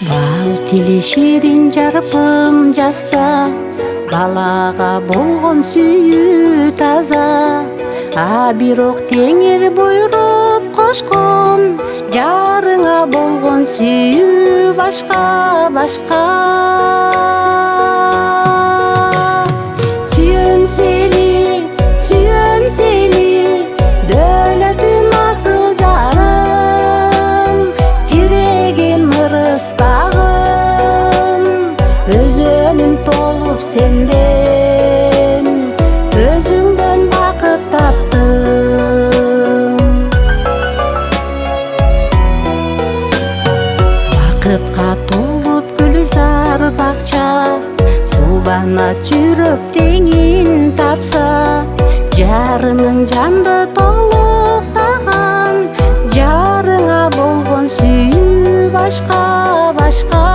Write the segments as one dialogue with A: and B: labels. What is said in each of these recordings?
A: Бал тили ширин жарпым жазса, балага болгон сүйүү таза. Бирок теңир буйруп кошкон, жарыңа болгон сүйүү башка башка. Сүйөм сени, дөөлөтүм асыл жарым, тирегим ырыспагым, өзөнүм толуп сенден, өзүңдөн бакыт таптым. Бакытка толуп гүлзар бакча, кубана жүрөк теңин тапса, жарымың жанды толуктаган, жарыңа болгон сүйүү башка башка.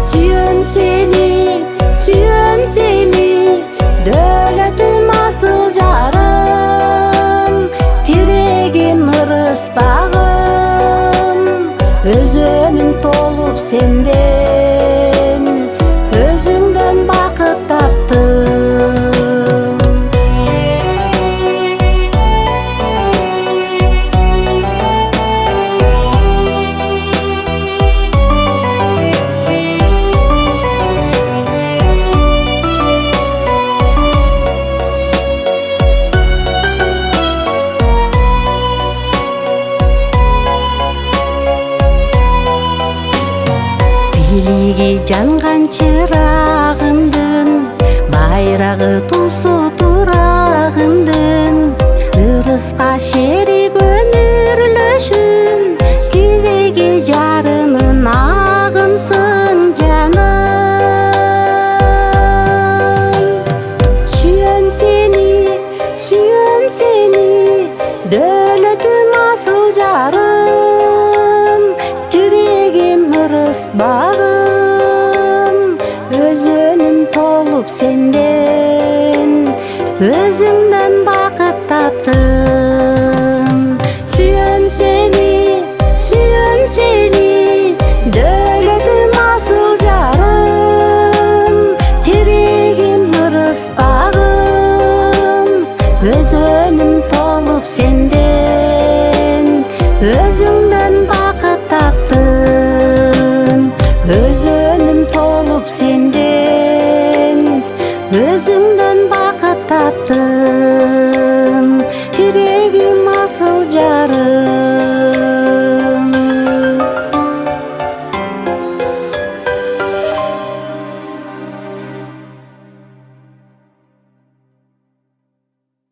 A: Сүйөм сени, дөөлөтүм асыл жарым, тирегим ырыспагым, өзөнүм толуп сенден, өзүңдөн бакыт таптым. Бийлиги жанган чырагымдын, байрагы тусу турагымдын, ырыска шерик өмүрлөшүм, тиреги жарымын агымсың жаным. Сүйөм сени, дөөлөтүм асыл жарым, тирегим ырыспагым, өзөнүм толуп сенден, өзүңдөн бакыт таптым. Сүйөм сени, дөөлөтүм асыл жарым, тирегим ырыспагым, өзөнүм толуп сенден, өзүңдөн